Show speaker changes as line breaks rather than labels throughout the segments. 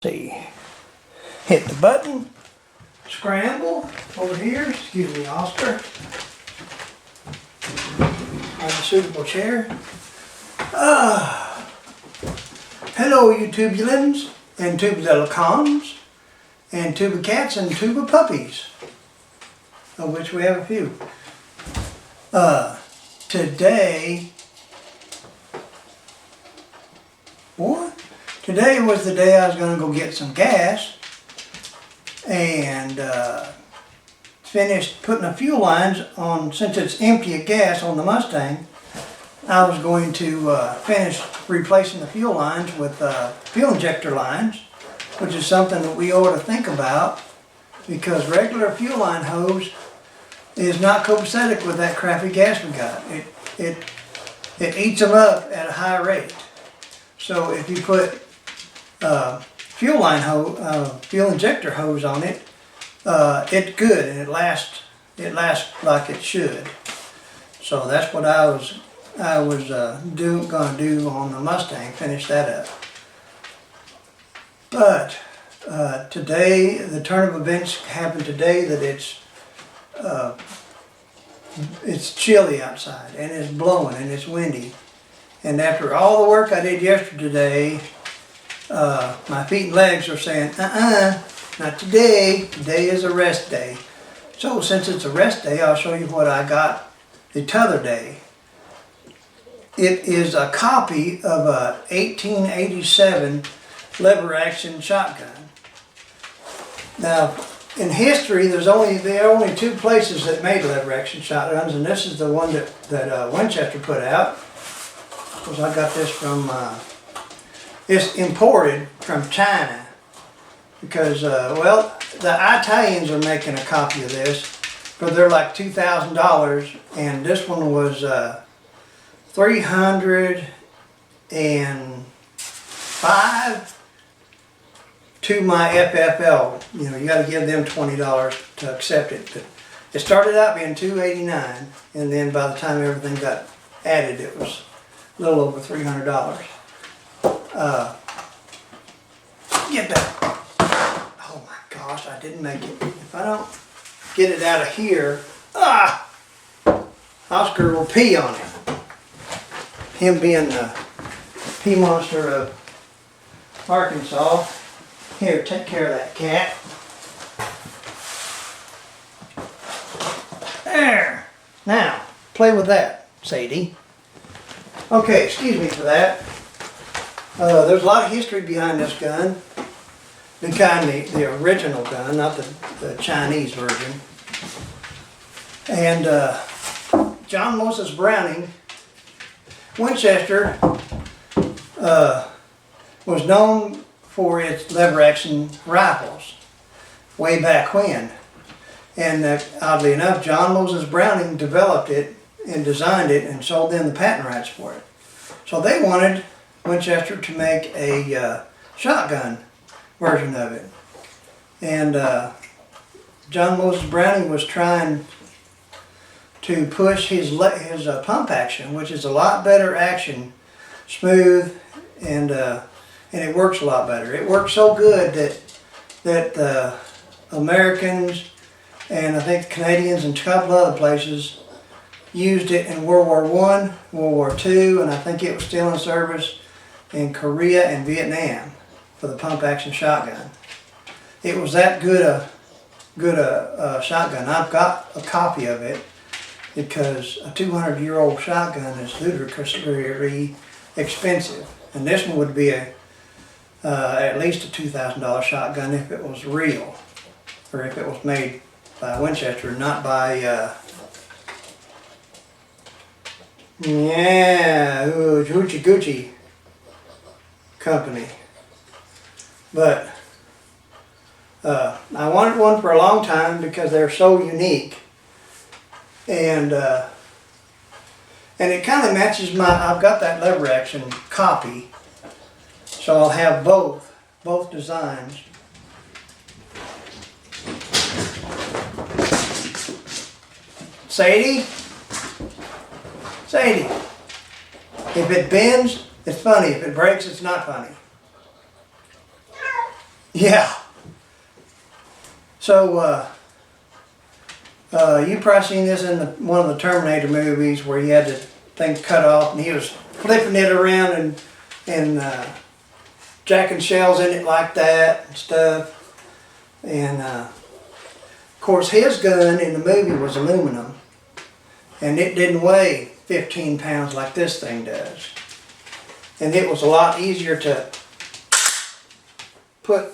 See, hit the button, scramble over here, excuse me, Oscar. Find a suitable chair. Hello, you tubulins and tubulicons and tubicats and tubapuppies, of which we have a few. Today was the day I was going to go get some gas and finished putting the fuel lines on. Since it's empty of gas on the Mustang, I was going to finish replacing the fuel lines with fuel injector lines, which is something that we ought to think about, because regular fuel line hose is not copacetic with that crappy gas we got. It eats them up at a high rate. So if you put fuel injector hose on it, it's good and it lasts like it should. So that's what I was gonna do on the Mustang, finish that up. But today, the turn of events happened today that it's chilly outside and it's blowing and it's windy. And after all the work I did yesterday, my feet and legs are saying, not today. Today is a rest day. So since it's a rest day, I'll show you what I got the t'other day. It is a copy of a 1887 lever action shotgun. Now, in history, there are only two places that made lever action shotguns, and this is the one that Winchester put out. Because I got this from, it's imported from China, because, well, the Italians are making a copy of this, but they're like $2,000, and this one was $305 to my FFL. You know, you got to give them $20 to accept it. But it started out being $289, and then by the time everything got added, it was a little over $300. Get that. Oh my gosh, I didn't make it. If I don't get it out of here, Oscar will pee on it. Him being the pea monster of Arkansas. Here, take care of that cat. There. Now, play with that, Sadie. Okay, excuse me for that. There's a lot of history behind this gun. The original gun, not the Chinese version. And John Moses Browning, Winchester, was known for its lever action rifles way back when. And oddly enough, John Moses Browning developed it and designed it and sold them the patent rights for it. So they wanted Winchester to make a shotgun version of it. And John Moses Browning was trying to push his pump action, which is a lot better action, smooth, and it works a lot better. It works so good that Americans and I think the Canadians and a couple other places used it in World War I, World War II, and I think it was still in service in Korea and Vietnam for the pump action shotgun. It was that good a shotgun. I've got a copy of it because a 200-year-old shotgun is ludicrously expensive, and this one would be at least a $2,000 shotgun if it was real, or if it was made by Winchester, not by Hoochie Goochie company. But I wanted one for a long time because they're so unique, and it kind of matches I've got that lever action copy, so I'll have both designs. Sadie, if it bends, it's funny. If it breaks, it's not funny. Yeah. So, you probably seen this in one of the Terminator movies where he had the thing cut off and he was flipping it around and jacking shells in it like that and stuff. And of course his gun in the movie was aluminum and it didn't weigh 15 pounds like this thing does. And it was a lot easier to put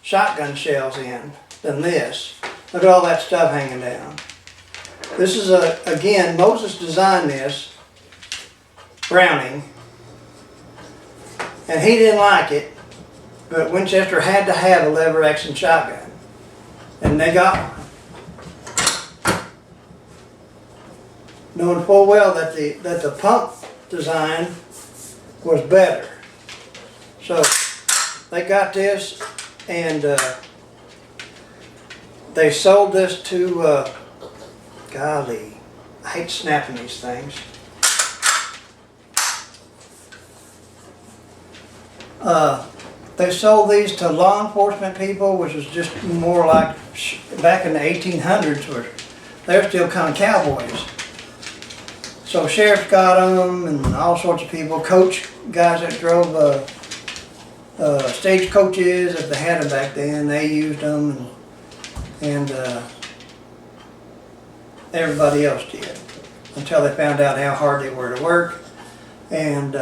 shotgun shells in than this. Look at all that stuff hanging down. This is again, Moses designed this, Browning, and he didn't like it, but Winchester had to have a lever action shotgun, and they got one. Knowing full well that the pump design was better. So they got this, and they sold this to, golly, I hate snapping these things. They sold these to law enforcement people, which was just more like back in the 1800s, where they're still kind of cowboys. So sheriffs got them, and all sorts of people, coach guys that drove stage coaches, if they had them back then, they used them, and everybody else did, until they found out how hard they were to work, and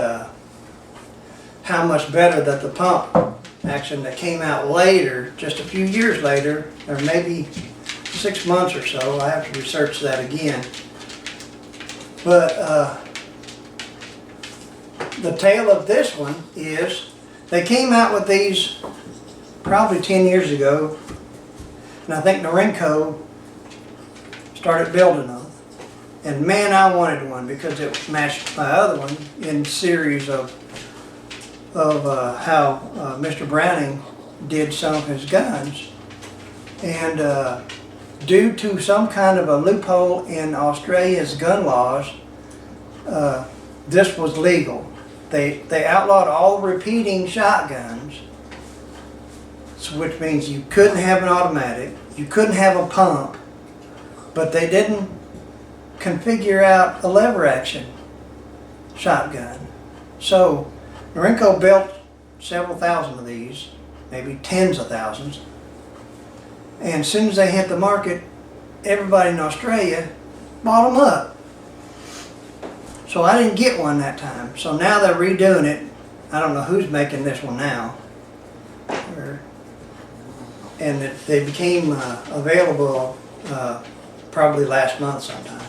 how much better that the pump action that came out later, just a few years later, or maybe 6 months or so, I have to research that again. But the tale of this one is they came out with these probably 10 years ago, and I think Norinco started building them. And man, I wanted one because it matched my other one in series of how Mr. Browning did some of his guns. And due to some kind of a loophole in Australia's gun laws, this was legal. They outlawed all repeating shotguns, which means you couldn't have an automatic, you couldn't have a pump, but they didn't configure out a lever action shotgun. So Norinco built several thousand of these, maybe tens of thousands, and as soon as they hit the market, everybody in Australia bought them up. So I didn't get one that time. So now they're redoing it. I don't know who's making this one now. And they became available probably last month sometime.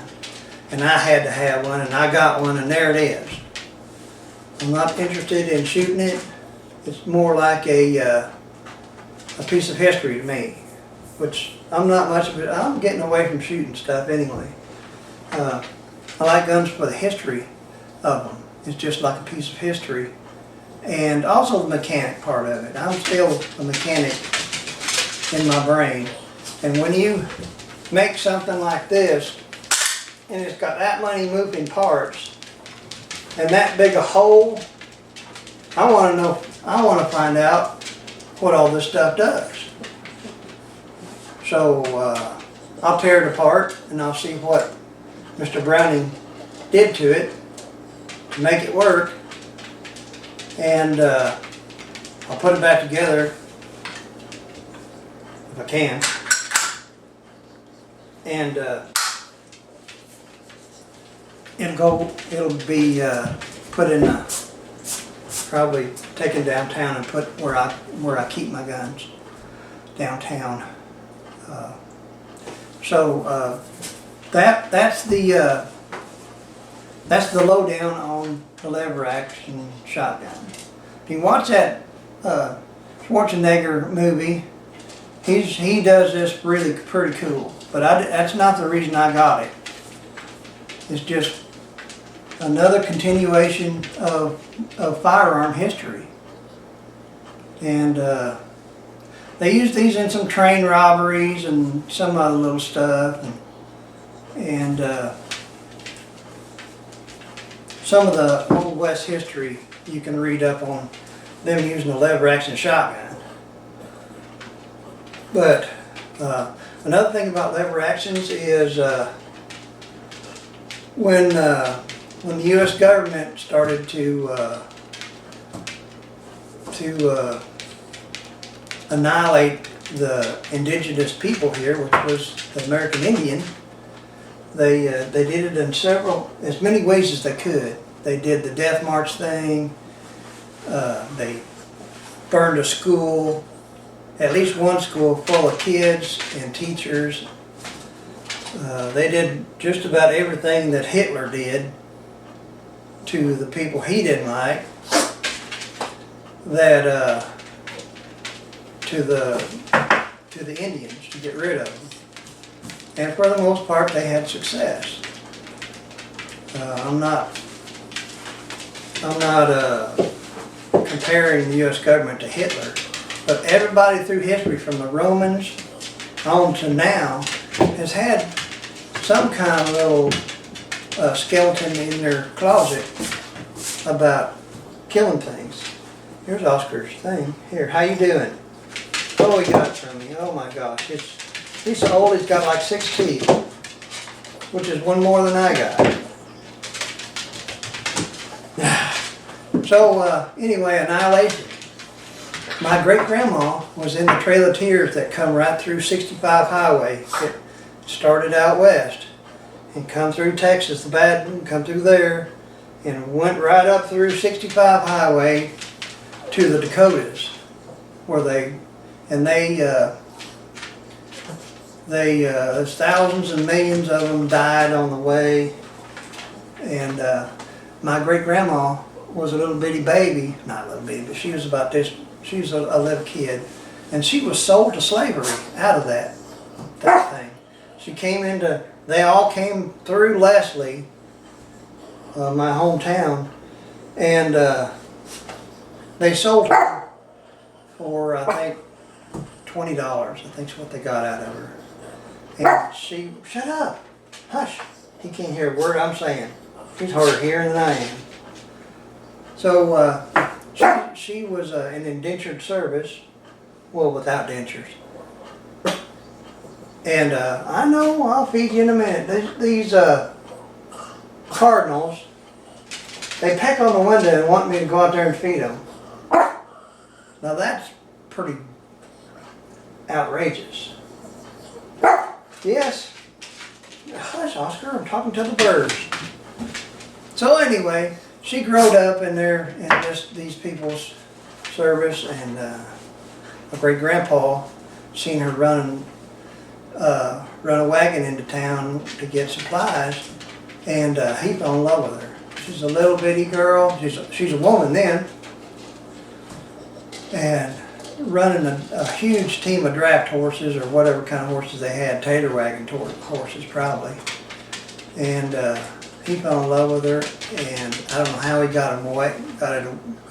And I had to have one, and I got one, and there it is. I'm not interested in shooting it. It's more like a piece of history to me, which I'm not much of it. I'm getting away from shooting stuff anyway. I like guns for the history of them. It's just like a piece of history. And also the mechanic part of it. I'm still a mechanic in my brain. And when you make something like this, and it's got that many moving parts, and that big a hole, I want to find out what all this stuff does. So I'll tear it apart and I'll see what Mr. Browning did to it to make it work, and I'll put it back together if I can, and it'll be put in probably taken downtown and put where I keep my guns downtown. So that's the lowdown on the lever action shotgun. If you watch that Schwarzenegger movie, he does this really pretty cool. But that's not the reason I got it. It's just another continuation of firearm history. And they use these in some train robberies and some other little stuff. And some of the Old West history you can read up on them using a lever action shotgun. But another thing about lever actions is when the U.S. government started to annihilate the indigenous people here, which was the American Indian, they did it in as many ways as they could. They did the Death March thing. They burned a school, at least one school full of kids and teachers. They did just about everything that Hitler did to the people he didn't like, that to the Indians, to get rid of them. And for the most part, they had success. I'm not comparing the U.S. government to Hitler, but everybody through history, from the Romans on to now, has had some kind of little skeleton in their closet about killing things. Here's Oscar's thing. Here, how you doing? What do we got from me? Oh my gosh, he's so old he's got like 6 teeth, which is one more than I got. So anyway, annihilation. My great-grandma was in the Trail of Tears that come right through 65 highway. It started out west and come through Texas, the bad one, come through there, and went right up through 65 highway to the Dakotas, where there's thousands and millions of them died on the way. And my great-grandma was a little bitty baby, not a little bitty, but she was about this, she was a little kid, and she was sold to slavery out of that thing. She came into, they all came through Leslie, my hometown, and they sold her for, I think, $20, I think is what they got out of her. And she, shut up, hush, he can't hear a word I'm saying. He's harder hearing than I am. So she was in indentured service, well, without dentures. And I know, I'll feed you in a minute. These cardinals, they peck on the window and want me to go out there and feed them. Now that's pretty outrageous. Yes. Hush, Oscar, I'm talking to the birds. So anyway, she growed up in these people's service, and my great-grandpa seen her run a wagon into town to get supplies, and he fell in love with her. She's a little bitty girl. She's a woman then, and running a huge team of draft horses, or whatever kind of horses they had, tailor wagon horses probably. And he fell in love with her, and I don't know how he got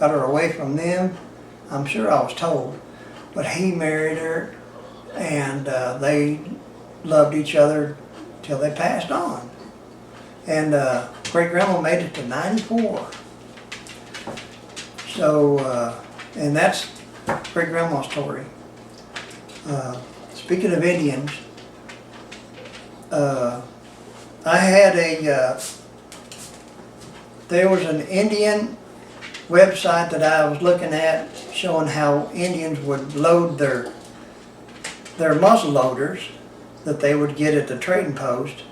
her away from them. I'm sure I was told, but he married her, and they loved each other till they passed on. And great-grandma made it to 94. So, and that's great-grandma's story. Speaking of Indians, I had there was an Indian website that I was looking at showing how Indians would load their muzzle loaders that they would get at the trading post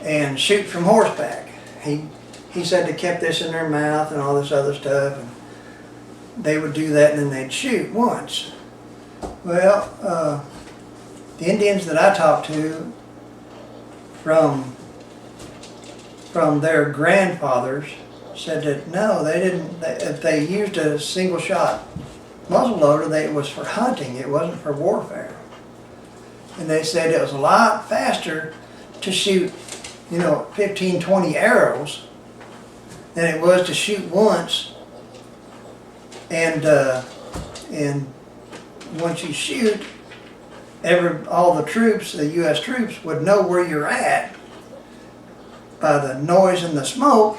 and shoot from horseback. He said they kept this in their mouth and all this other stuff, and they would do that and then they'd shoot once. Well, the Indians that I talked to from their grandfathers said that no, they didn't. If they used a single shot muzzleloader, it was for hunting. It wasn't for warfare. And they said it was a lot faster to shoot, 15, 20 arrows than it was to shoot once. And once you shoot, all the troops, the U.S. troops, would know where you're at by the noise and the smoke,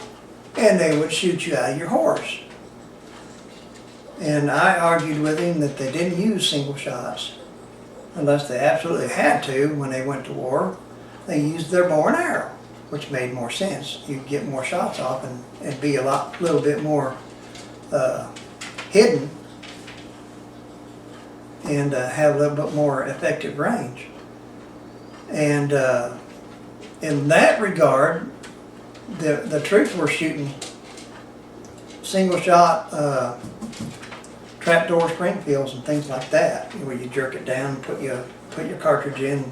and they would shoot you out of your horse. And I argued with him that they didn't use single shots unless they absolutely had to when they went to war. They used their bow and arrow, which made more sense. You'd get more shots off and be little bit more hidden and have a little bit more effective range. And in that regard, the troops were shooting single shot trapdoor Springfields and things like that, where you jerk it down, put your cartridge in,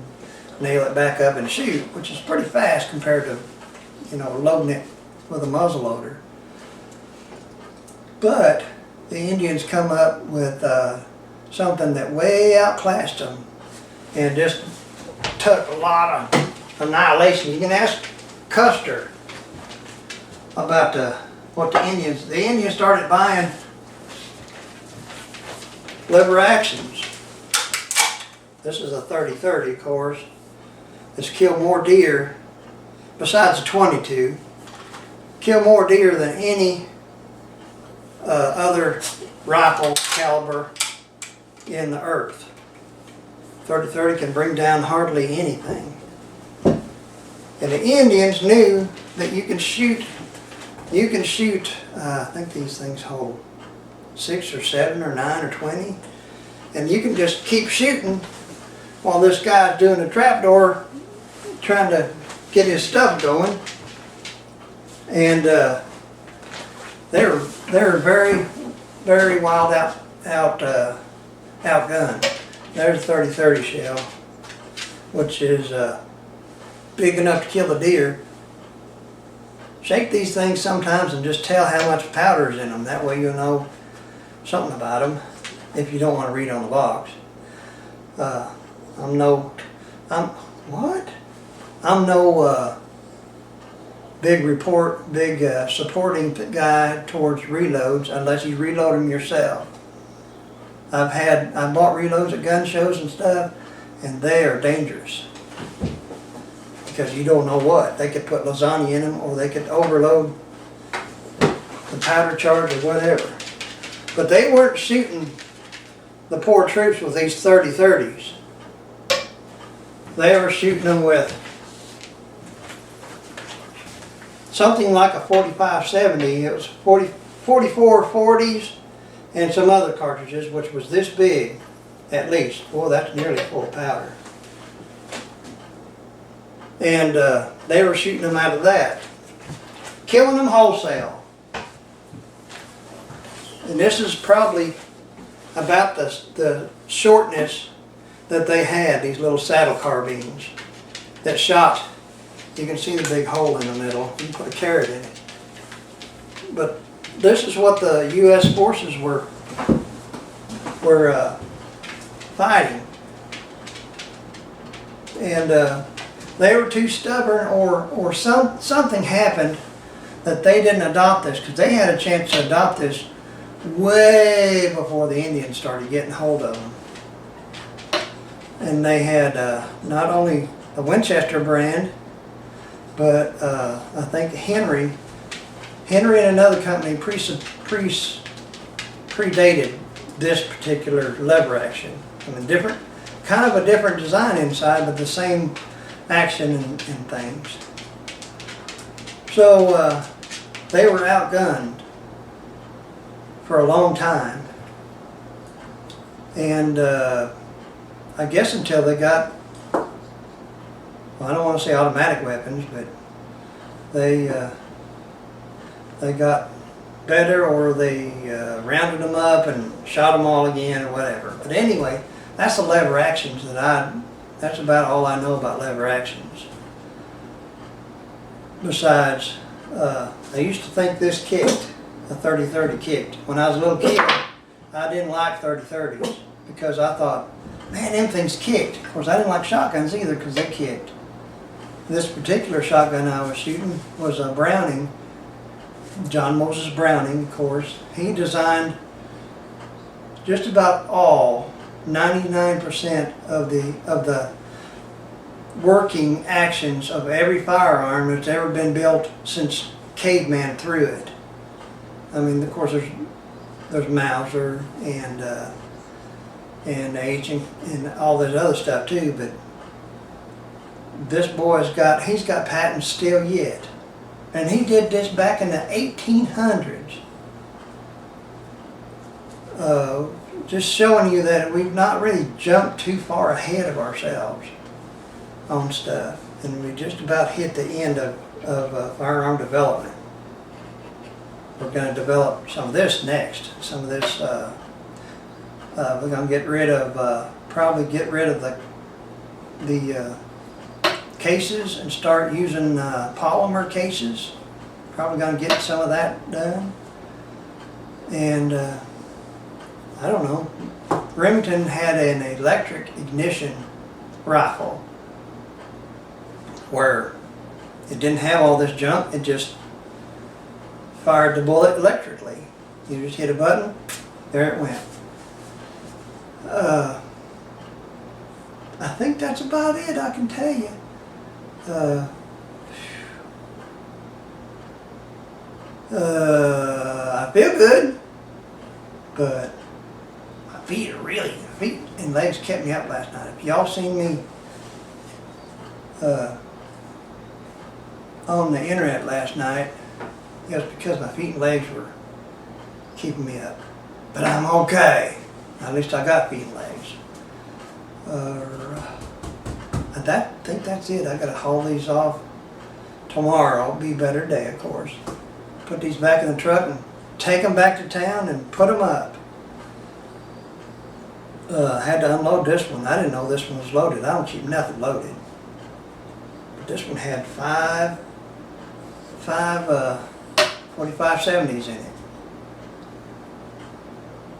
nail it back up and shoot, which is pretty fast compared to, loading it with a muzzle loader. But the Indians come up with something that way outclassed them and just took a lot of annihilation. You can ask Custer about what the Indians started buying lever actions. This is a 30-30, of course. It's killed more deer, besides the 22, killed more deer than any other rifle caliber in the earth. 30-30 can bring down hardly anything. And the Indians knew that you can shoot, I think these things hold 6 or 7 or 9 or 20, and you can just keep shooting while this guy's doing a trapdoor trying to get his stuff going. And they're very, very wild outgunned. There's a 30-30 shell, which is big enough to kill a deer. Shake these things sometimes and just tell how much powder is in them. That way you'll know something about them if you don't want to read on the box. I'm no big supporting guy towards reloads unless you reload them yourself. I bought reloads at gun shows and stuff, and they are dangerous because you don't know what. They could put lasagna in them, or they could overload the powder charge or whatever. But they weren't shooting the poor troops with these 30-30s. They were shooting them with something like a 45-70. It was 44 40s and some other cartridges, which was this big, at least. Boy, that's nearly full of powder. And they were shooting them out of that, killing them wholesale. And this is probably about the shortness that they had, these little saddle carbines that shot. You can see the big hole in the middle. You can put a carrot in it. But this is what the U.S. forces were fighting. And they were too stubborn, or something happened that they didn't adopt this, because they had a chance to adopt this way before the Indians started getting hold of them. And they had not only the Winchester brand, but I think Henry and another company predated this particular lever action. I mean, kind of a different design inside, but the same action and things. So they were outgunned for a long time, and I guess until they got, well, I don't want to say automatic weapons, but they got better, or they rounded them up and shot them all again or whatever. But anyway, that's the lever actions that's about all I know about lever actions. Besides, I used to think this kicked, a 30-30 kicked. When I was a little kid, I didn't like 30-30s because I thought, man, them things kicked. Of course, I didn't like shotguns either because they kicked. This particular shotgun I was shooting was a Browning, John Moses Browning, of course. He designed just about all, 99% of the working actions of every firearm that's ever been built since caveman threw it. I mean, of course, there's there's Mauser and H and all this other stuff too, but this boy's he's got patents still yet. And he did this back in the 1800s. Just showing you that we've not really jumped too far ahead of ourselves on stuff. And we just about hit the end of firearm development. We're going to develop some of this next. Some of this, we're going to get rid of, probably get rid of the cases and start using polymer cases. Probably going to get some of that done. And I don't know. Remington had an electric ignition rifle where it didn't have all this junk. It just fired the bullet electrically. You just hit a button, there it went. I think that's about it, I can tell you. I feel good, but my feet and legs kept me up last night. If y'all seen me on the internet last night, it was because my feet and legs were keeping me up. But I'm okay. At least I got feet and legs. I think that's it. I gotta haul these off tomorrow. It'll be a better day, of course. Put these back in the truck and take them back to town and put them up. I had to unload this one. I didn't know this one was loaded. I don't keep nothing loaded. But this one had five 4570s in it.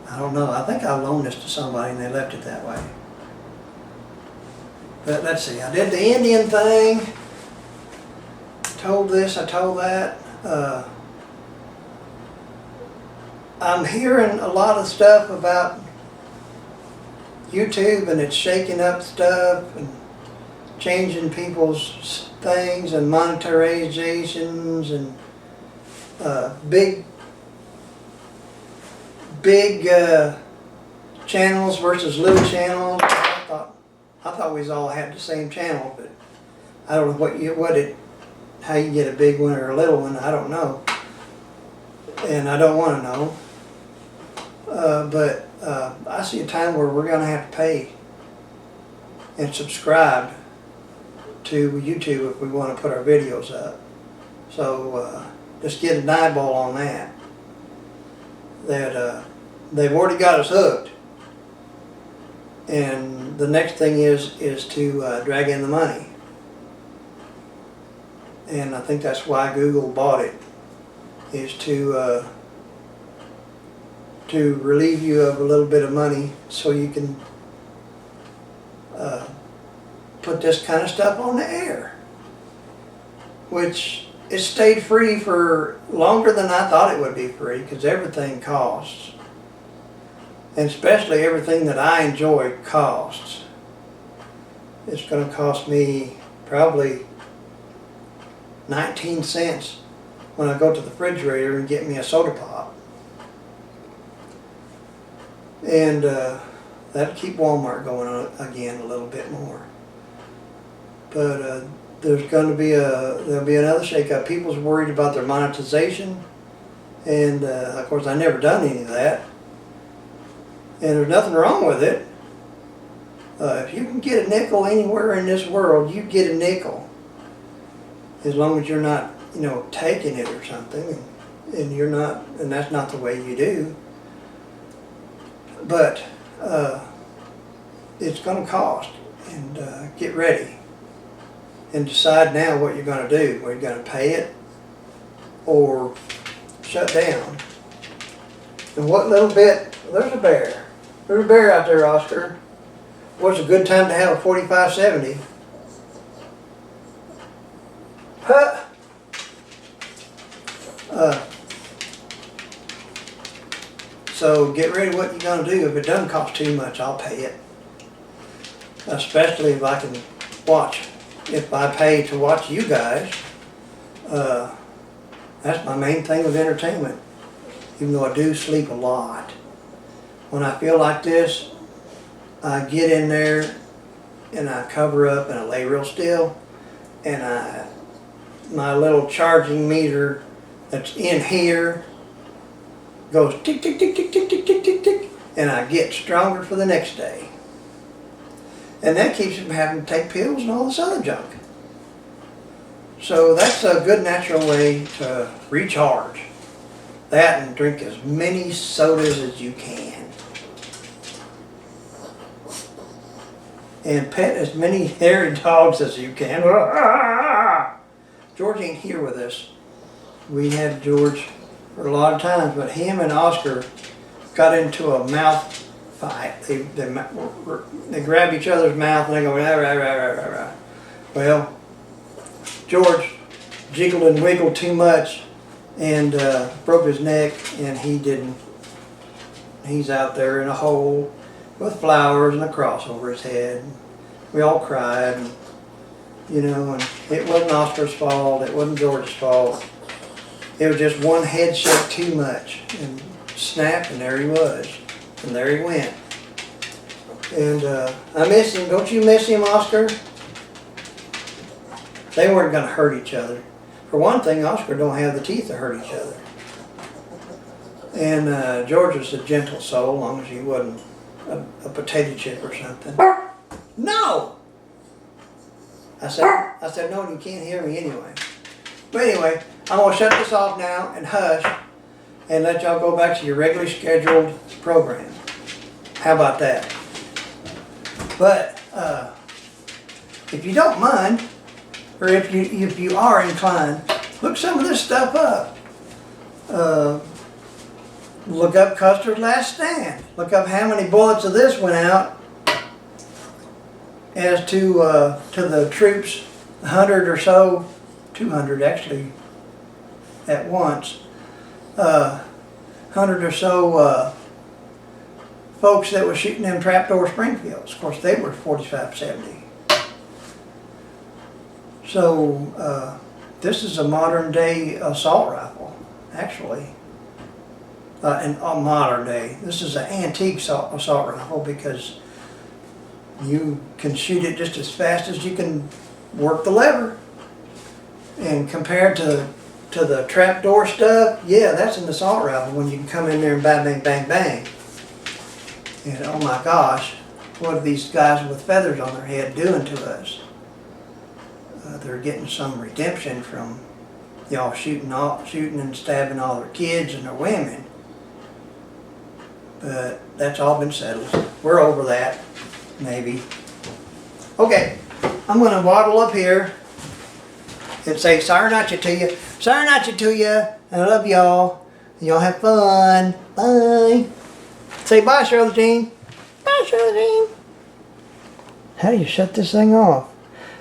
I don't know. I think I loaned this to somebody and they left it that way. But let's see. I did the Indian thing. Told this, I told that. I'm hearing a lot of stuff about YouTube and it's shaking up stuff and changing people's things and monetarizations and big channels versus little channels. I thought we all had the same channel, but I don't know how you get a big one or a little one. I don't know, and I don't want to know. But I see a time where we're going to have to pay and subscribe to YouTube if we want to put our videos up. So just get an eyeball on that. That they've already got us hooked, and the next thing is to drag in the money. And I think that's why Google bought it, is to relieve you of a little bit of money so you can put this kind of stuff on the air, which it stayed free for longer than I thought it would be free, because everything costs, and especially everything that I enjoy costs. It's going to cost me probably 19 cents when I go to the refrigerator and get me a soda pop. And that'll keep Walmart going on again a little bit more. But there's going to be there'll be another shakeup. People's worried about their monetization, and of course I never done any of that. And there's nothing wrong with it. If you can get a nickel anywhere in this world, you get a nickel. As long as you're not, taking it or something, and you're not, and that's not the way you do. But it's going to cost, and get ready, and decide now what you're going to do. Are you going to pay it or shut down? And what little bit? There's a bear. There's a bear out there, Oscar. What's a good time to have a 4570? Huh? So get ready what you're going to do. If it doesn't cost too much, I'll pay it. Especially if I can watch. If I pay to watch you guys, that's my main thing with entertainment. even though I do sleep a lot. When I feel like this, I get in there and I cover up and I lay real still, and my little charging meter that's in here goes tick, tick, tick, tick, tick, tick, tick, tick, tick, and I get stronger for the next day. And that keeps me from having to take pills and all this other junk. So that's a good natural way to recharge. That and drink as many sodas as you can. And pet as many hairy dogs as you can. George ain't here with us. We had George for a lot of times, but him and Oscar got into a mouth fight. They grab each other's mouth and they go, rah, rah, rah, rah, rah, rah. Well, George jiggled and wiggled too much and broke his neck, and he didn't. He's out there in a hole with flowers and a cross over his head. We all cried, and, you know, and it wasn't Oscar's fault, it wasn't George's fault. It was just one head shake too much, and snap, and there he was, and there he went. And I miss him. Don't you miss him, Oscar? They weren't going to hurt each other. For one thing, Oscar don't have the teeth to hurt each other. And George was a gentle soul, as long as he wasn't a potato chip or something. No! I said, no, you can't hear me anyway. But anyway, I'm going to shut this off now and hush and let y'all go back to your regularly scheduled program. How about that? But if you don't mind, or if you are inclined, look some of this stuff up. Look up Custer's Last Stand. Look up how many bullets of this went out as to the troops, 100 or so, 200 actually at once, 100 or so folks that were shooting them trapdoor Springfields. Of course, they were 45-70. So this is a modern day assault rifle, actually. And a modern day. This is an antique assault rifle because you can shoot it just as fast as you can work the lever. And compared to the trapdoor stuff, yeah, that's an assault rifle when you can come in there and bang, bang, bang, bang. And oh my gosh, what are these guys with feathers on their head doing to us? They're getting some redemption from y'all shooting and stabbing all their kids and their women. But that's all been settled. We're over that, maybe. Okay, I'm going to waddle up here and say sorry not you to you. Sorry not you to you. I love y'all. Y'all have fun. Bye. Say bye, Shirley Jean. Bye, Shirley Jean. How do you shut this thing off?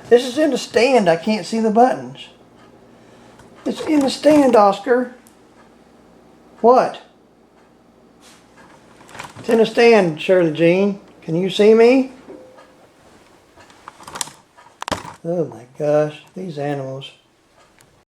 This is in the stand. I can't see the buttons. It's in the stand, Oscar. What? It's in the stand, Shirley Jean. Can you see me? Oh my gosh, these animals.